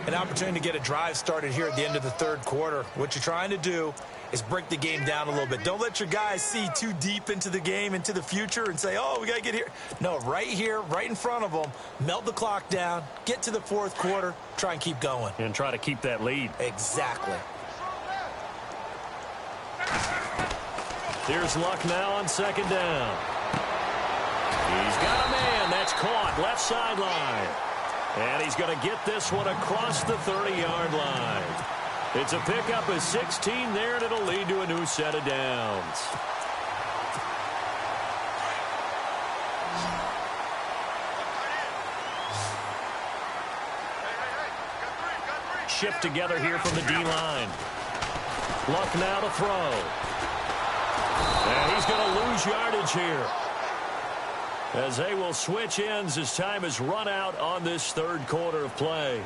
An opportunity to get a drive started here at the end of the 3rd quarter. What you're trying to do is break the game down a little bit. Don't let your guys see too deep into the game, into the future, and say, oh, we got to get here. No, right here, right in front of them, melt the clock down, get to the 4th quarter, try and keep going. And try to keep that lead. Exactly. Here's Luck now on 2nd down. He's got a man. That's caught. Left sideline. And he's going to get this one across the 30-yard line. It's a pickup of 16 there, and it'll lead to a new set of downs. shift together here from the D-line. Luck now to throw. And he's going to lose yardage here, as they will switch ends as time has run out on this third quarter of play.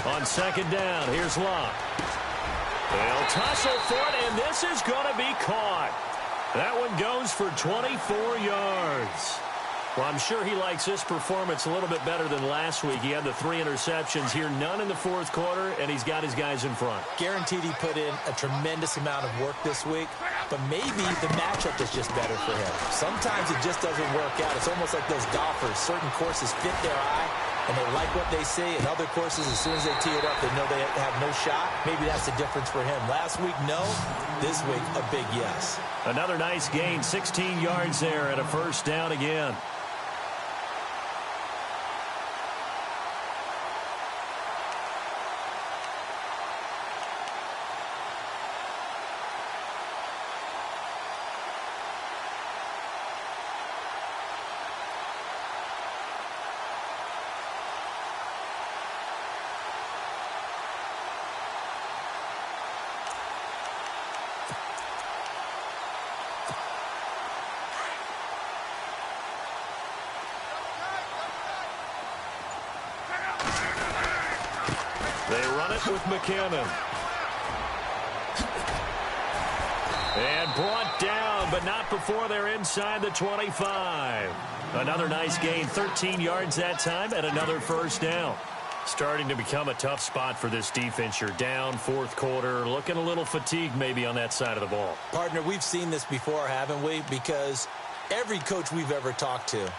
On second down, here's Luck. They'll tussle for it, and this is going to be caught. That one goes for 24 yards. Well, I'm sure he likes this performance a little bit better than last week. He had the 3 interceptions here, none in the fourth quarter, and he's got his guys in front. Guaranteed he put in a tremendous amount of work this week, but maybe the matchup is just better for him. Sometimes it just doesn't work out. It's almost like those golfers. Certain courses fit their eye, and they like what they see. And other courses, as soon as they tee it up, they know they have no shot. Maybe that's the difference for him. Last week, no. This week, a big yes. Another nice gain, 16 yards there and a first down again. They run it with McKinnon. And brought down, but not before they're inside the 25. Another nice gain, 13 yards that time, and another first down. Starting to become a tough spot for this defense. You're down fourth quarter, looking a little fatigued maybe on that side of the ball. Partner, we've seen this before, haven't we? Because every coach we've ever talked to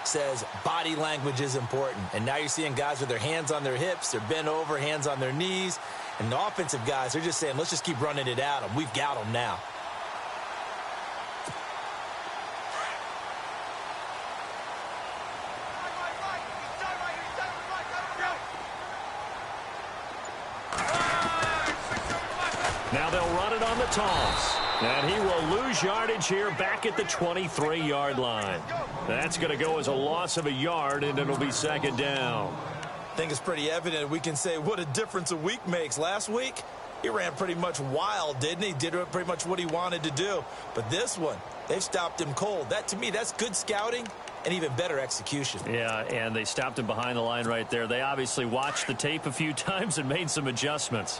says body language is important. And now you're seeing guys with their hands on their hips, they're bent over, hands on their knees. And the offensive guys, they're just saying, let's just keep running it at them. We've got them now. Now they'll run it on the toss. And he will lose yardage here back at the 23-yard line. That's going to go as a loss of a yard, and it'll be second down. I think it's pretty evident. We can say what a difference a week makes. Last week, he ran pretty much wild, didn't he? Did pretty much what he wanted to do. But this one, they've stopped him cold. That, to me, that's good scouting and even better execution. Yeah, and they stopped him behind the line right there. They obviously watched the tape a few times and made some adjustments.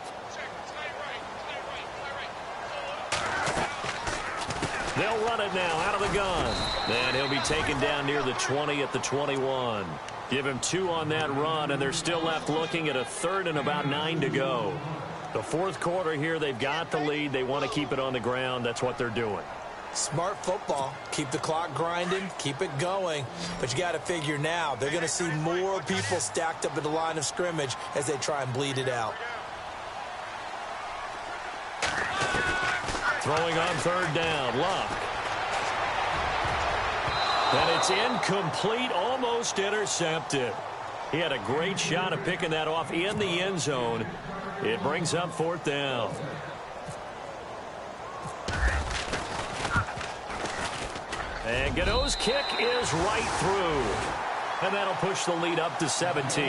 They'll run it now out of the gun. And he'll be taken down near the 20 at the 21. Give him 2 on that run, and they're still left looking at a third and about 9 to go. The fourth quarter here, they've got the lead. They want to keep it on the ground. That's what they're doing. Smart football. Keep the clock grinding. Keep it going. But you got to figure now, they're going to see more people stacked up at the line of scrimmage as they try and bleed it out. Throwing on third down, Luck. And it's incomplete, almost intercepted. He had a great shot at picking that off in the end zone. It brings up fourth down. And Gano's kick is right through. And that'll push the lead up to 17.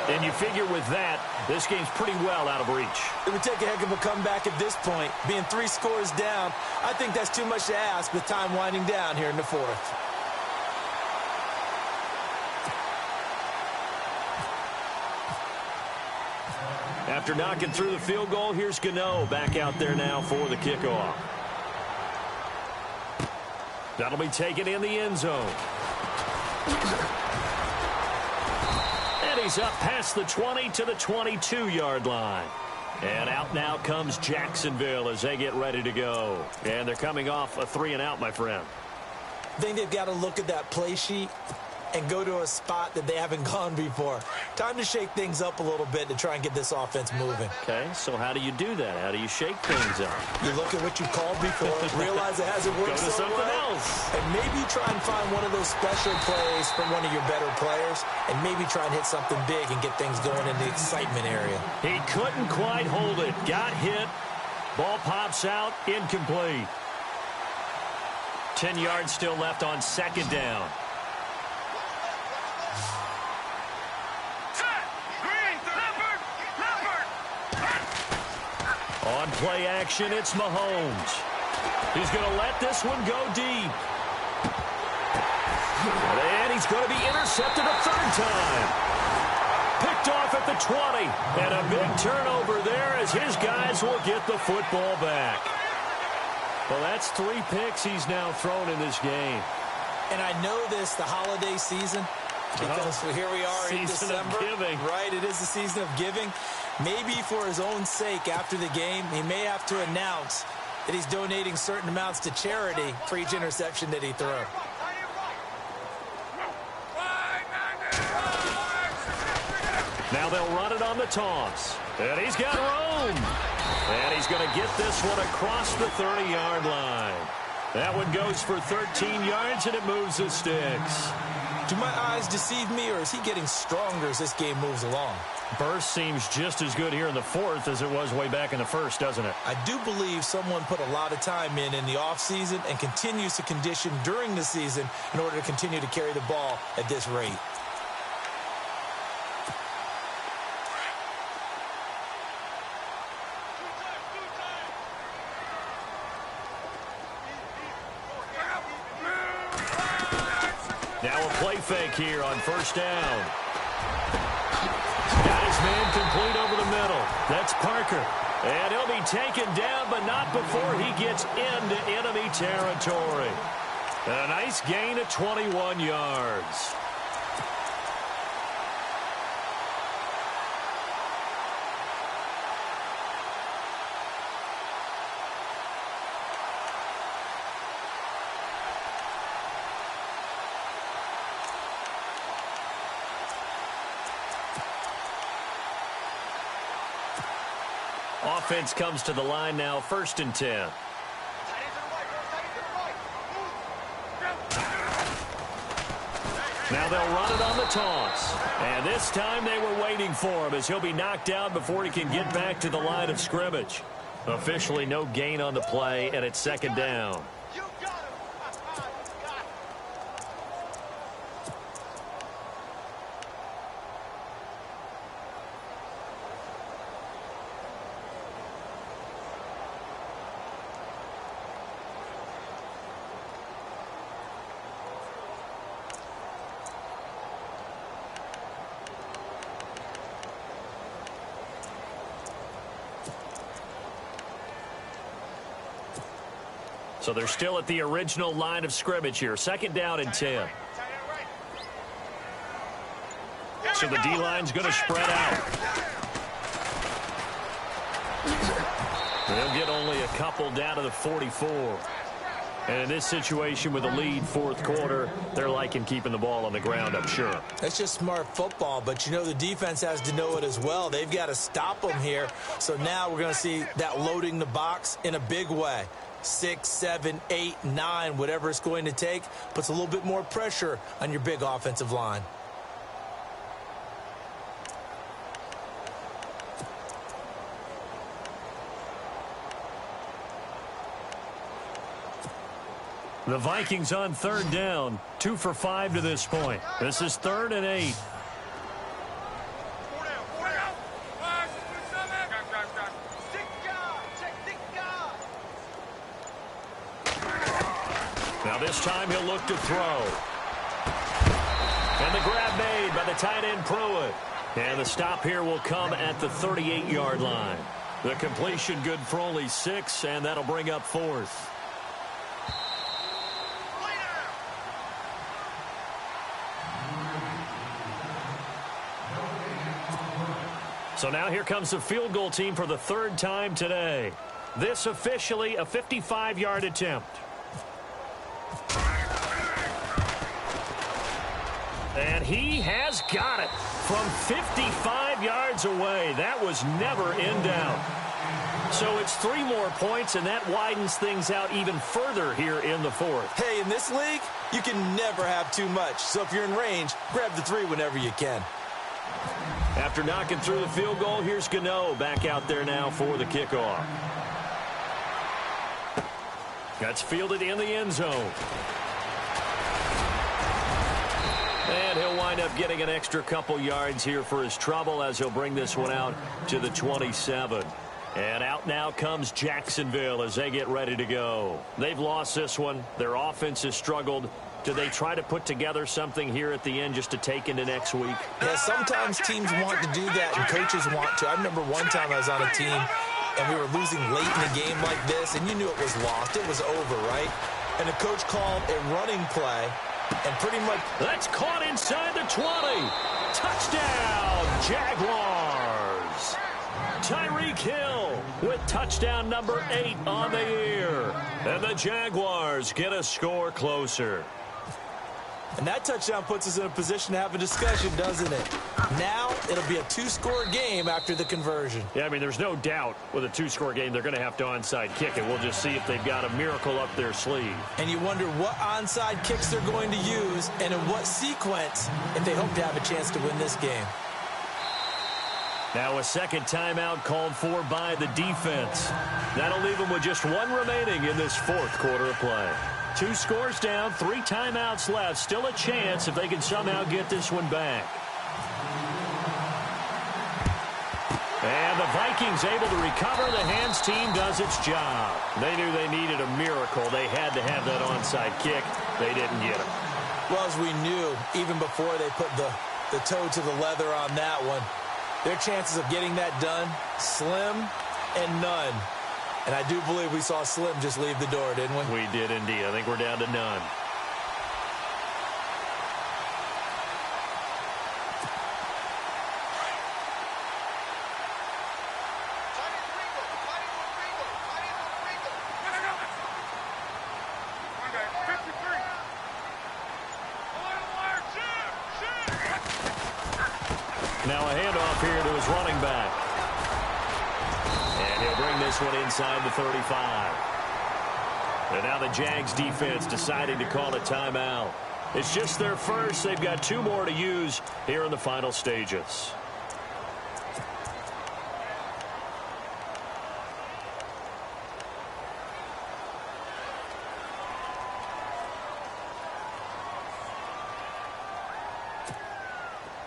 And you figure with that, this game's pretty well out of reach. It would take a heck of a comeback at this point. Being 3 scores down, I think that's too much to ask with time winding down here in the fourth. After knocking through the field goal, here's Gano back out there now for the kickoff. That'll be taken in the end zone. And he's up past the 20 to the 22-yard line. And out now comes Jacksonville as they get ready to go. And they're coming off a 3-and-out, my friend. I think they've got to look at that play sheet and go to a spot that they haven't gone before. Time to shake things up a little bit to try and get this offense moving. Okay, so how do you do that? How do you shake things up? You look at what you called before, realize it hasn't worked Go to so something well, else. and maybe try and find one of those special plays from one of your better players, and maybe try and hit something big and get things going in the excitement area. He couldn't quite hold it. Got hit. Ball pops out. Incomplete. 10 yards still left on second down. On play action, it's Mahomes. He's going to let this one go deep. And he's going to be intercepted a third time. Picked off at the 20. And a big turnover there as his guys will get the football back. Well, that's 3 picks he's now thrown in this game. And I know this, the holiday season, because here we are in December. Season of giving. Right, it is the season of giving. Maybe for his own sake after the game, he may have to announce that he's donating certain amounts to charity for each interception that he throws. Now they'll run it on the toss. And he's got room. And he's going to get this one across the 30-yard line. That one goes for 13 yards, and it moves the sticks. Do my eyes deceive me, or is he getting stronger as this game moves along? Burst seems just as good here in the fourth as it was way back in the first, doesn't it? I do believe someone put a lot of time in the offseason and continues to condition during the season in order to continue to carry the ball at this rate. Now a play fake here on first down. Got his man complete over the middle. That's Parker. And he'll be taken down, but not before he gets into enemy territory. And a nice gain of 21 yards. Offense comes to the line now, 1st and 10. Now they'll run it on the toss. And this time they were waiting for him as he'll be knocked down before he can get back to the line of scrimmage. Officially no gain on the play, and it's 2nd down. So they're still at the original line of scrimmage here. 2nd down and 10. So the D-line's going to spread out. They'll get only a couple down to the 44. And in this situation with a lead 4th quarter, they're liking keeping the ball on the ground, I'm sure. That's just smart football, but you know the defense has to know it as well. They've got to stop them here. So now we're going to see that loading the box in a big way. 6, 7, 8, 9, whatever it's going to take, puts a little bit more pressure on your big offensive line. The Vikings on 3rd down, 2 for 5 to this point. This is 3rd and 8. Now this time he'll look to throw. And the grab made by the tight end Pruitt. And the stop here will come at the 38-yard line. The completion good for only 6, and that'll bring up 4th. So now here comes the field goal team for the 3rd time today. This officially a 55-yard attempt. And he has got it from 55 yards away. That was never in doubt. So it's 3 more points, and that widens things out even further here in the fourth. Hey, in this league, you can never have too much. So if you're in range, grab the 3 whenever you can. After knocking through the field goal, here's Gano back out there now for the kickoff. That's fielded in the end zone. And he'll wind up getting an extra couple yards here for his trouble as he'll bring this one out to the 27. And out now comes Jacksonville as they get ready to go. They've lost this one. Their offense has struggled. Do they try to put together something here at the end just to take into next week? Yeah, sometimes teams want to do that and coaches want to. I remember one time I was on a team and we were losing late in a game like this, and you knew it was lost. It was over, right? And the coach called a running play, and pretty much... That's caught inside the 20. Touchdown, Jaguars. Tyreek Hill with touchdown number 8 on the year. And the Jaguars get a score closer. And that touchdown puts us in a position to have a discussion, doesn't it? Now it'll be a 2-score game after the conversion. Yeah, I mean, there's no doubt with a 2-score game they're going to have to onside kick it. We'll just see if they've got a miracle up their sleeve. And you wonder what onside kicks they're going to use and in what sequence if they hope to have a chance to win this game. Now a second timeout called for by the defense. That'll leave them with just 1 remaining in this fourth quarter of play. 2 scores down, 3 timeouts left. Still a chance if they can somehow get this one back. And the Vikings able to recover. The hands team does its job. They knew they needed a miracle. They had to have that onside kick. They didn't get it. Well, as we knew, even before they put the toe to the leather on that one, their chances of getting that done, slim and none. And I do believe we saw Slim just leave the door, didn't we? We did indeed. I think we're down to none. Now a handoff here to his running back. And he'll bring this one inside the 35. And now the Jags defense deciding to call a timeout. It's just their first. They've got 2 more to use here in the final stages.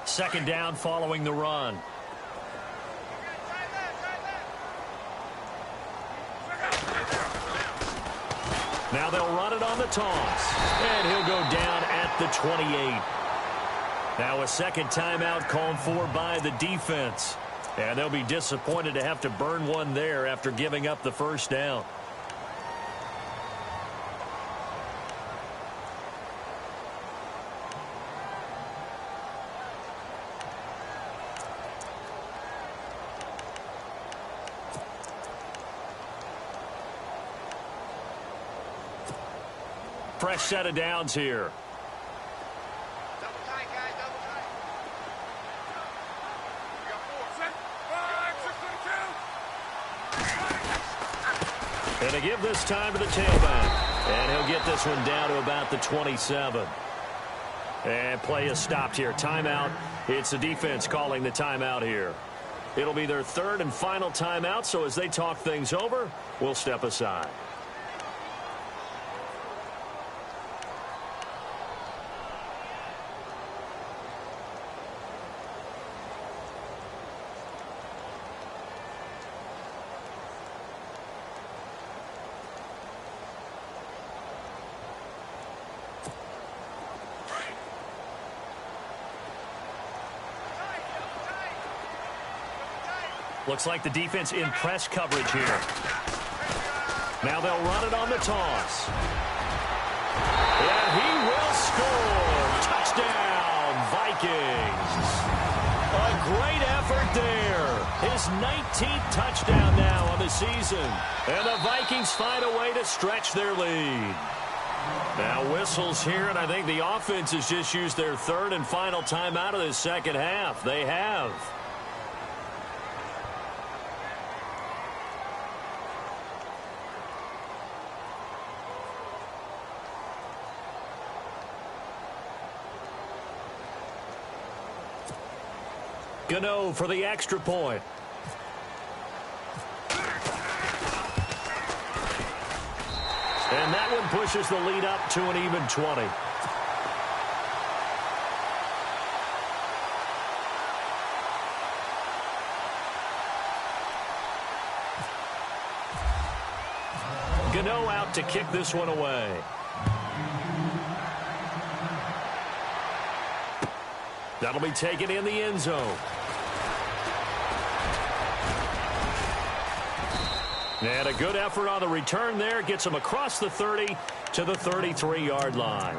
Second down following the run. Now they'll run it on the toss. And he'll go down at the 28. Now a second timeout called for by the defense. And they'll be disappointed to have to burn one there after giving up the first down. Fresh set of downs here. Double tight, guys, double tight. We got 4, 6, 6, 2. And to give this time to the tailback. And he'll get this one down to about the 27. And play is stopped here. Timeout. It's the defense calling the timeout here. It'll be their 3rd and final timeout, so as they talk things over, we'll step aside. Looks like the defense in press coverage here. Now they'll run it on the toss. And he will score. Touchdown, Vikings. A great effort there. His 19th touchdown now on the season. And the Vikings find a way to stretch their lead. Now whistles here, and I think the offense has just used their third and final timeout of this second half. They have. Gano for the extra point. And that one pushes the lead up to an even 20. Gano out to kick this one away. That'll be taken in the end zone. And a good effort on the return there. Gets him across the 30 to the 33-yard line.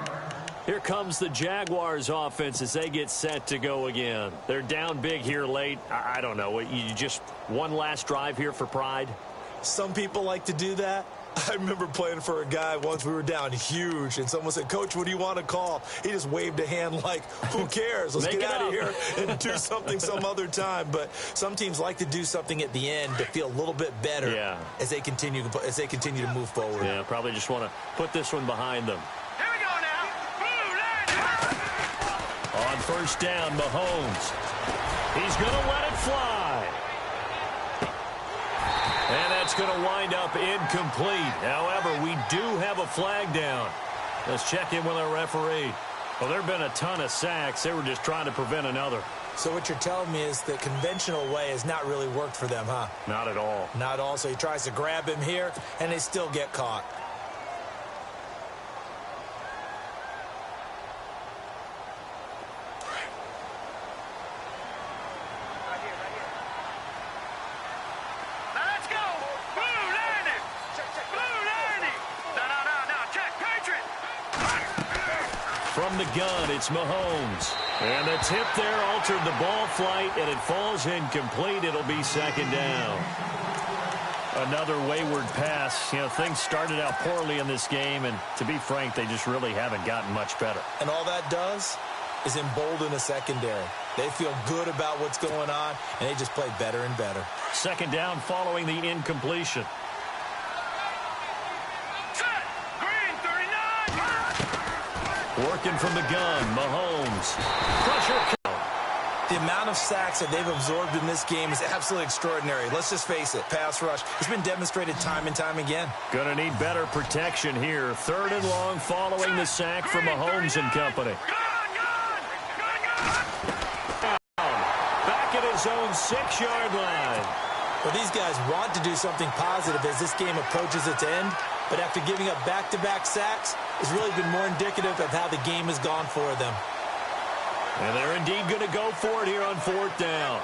Here comes the Jaguars offense as they get set to go again. They're down big here late. I don't know. You just one last drive here for pride? Some people like to do that. I remember playing for a guy once. We were down huge, and someone said, "Coach, what do you want to call?" He just waved a hand like, who cares? Let's get out of here and do something some other time. But some teams like to do something at the end to feel a little bit better as they continue to move forward. Yeah, probably just want to put this one behind them. Here we go now. On first down, Mahomes. He's going to let it fly. And that's going to wind up incomplete. However, we do have a flag down. Let's check in with our referee. Well, there have been a ton of sacks. They were just trying to prevent another. So what you're telling me is the conventional way has not really worked for them, huh? Not at all. Not at all. So he tries to grab him here, and they still get caught. From the gun, it's Mahomes. And the tip there altered the ball flight, and it falls incomplete. It'll be second down. Another wayward pass. You know, things started out poorly in this game, and to be frank, they just really haven't gotten much better. And all that does is embolden a secondary. They feel good about what's going on, and they just play better and better. Second down following the incompletion. Working from the gun, Mahomes. Pressure. The amount of sacks that they've absorbed in this game is absolutely extraordinary. Let's just face it, pass rush has been demonstrated time and time again. Gonna need better protection here. Third and long following the sack from Mahomes and company. Back at his own 6-yard line. Well, these guys want to do something positive as this game approaches its end, but after giving up back-to-back sacks, it's really been more indicative of how the game has gone for them. And they're indeed going to go for it here on fourth down.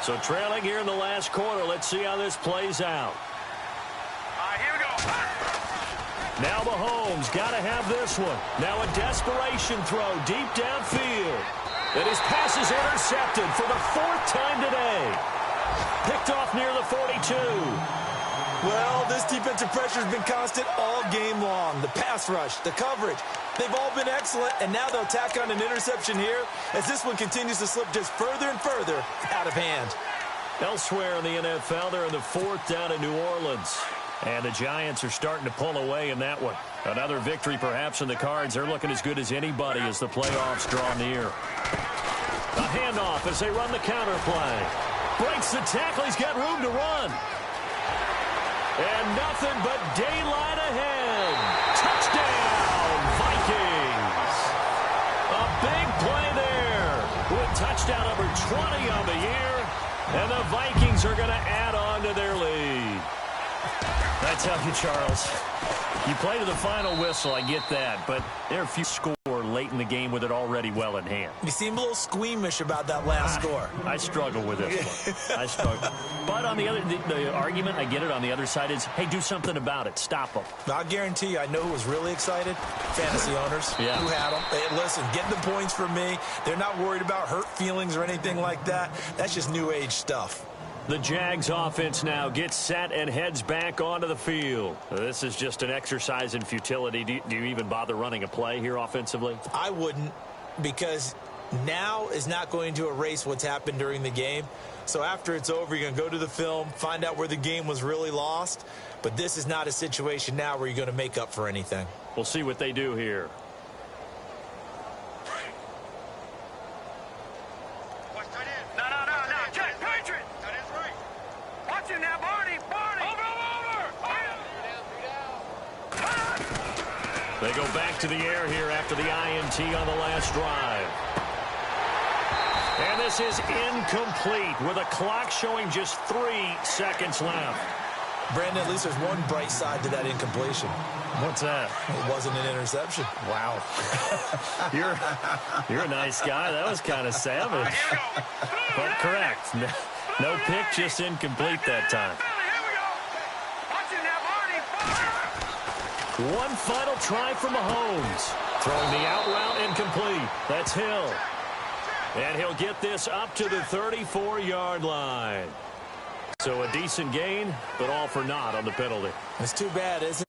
So trailing here in the last quarter. Let's see how this plays out. All right, here we go. Now Mahomes got to have this one. Now a desperation throw deep downfield. And his pass is intercepted for the 4th time today. Picked off near the 42. Well, this defensive pressure has been constant all game long. The pass rush, the coverage, they've all been excellent, and now they'll tack on an interception here as this one continues to slip just further and further out of hand. Elsewhere in the NFL, they're in the 4th down in New Orleans. And the Giants are starting to pull away in that one. Another victory perhaps in the cards. They're looking as good as anybody as the playoffs draw near. A handoff as they run the counter play. Breaks the tackle. He's got room to run. And nothing but daylight ahead. Touchdown, Vikings. A big play there with touchdown number 20 on the year. And the Vikings are going to add on to their lead. I tell you, Charles, you play to the final whistle, I get that, but there are a few score late in the game with it already well in hand. You seem a little squeamish about that last score. I struggle with this one. I struggle. But on the other, the argument, I get it, on the other side is, hey, do something about it. Stop them. I'll guarantee you, I know who was really excited. Fantasy owners who had them. Hey, listen, get the points for me. They're not worried about hurt feelings or anything like that. That's just new age stuff. The Jags offense now gets set and heads back onto the field. This is just an exercise in futility. Do you even bother running a play here offensively? I wouldn't, because now is not going to erase what's happened during the game. So after it's over, you're going to go to the film, find out where the game was really lost. But this is not a situation now where you're going to make up for anything. We'll see what they do here. They go back to the air here after the INT on the last drive. And this is incomplete with a clock showing just 3 seconds left. Brandon, at least there's one bright side to that incompletion. What's that? It wasn't an interception. Wow. You're a nice guy. That was kind of savage. But correct. No pick, just incomplete that time. One final try for Mahomes. Throwing the out route incomplete. That's Hill. And he'll get this up to the 34-yard line. So a decent gain, but all for naught on the penalty. It's too bad, isn't it?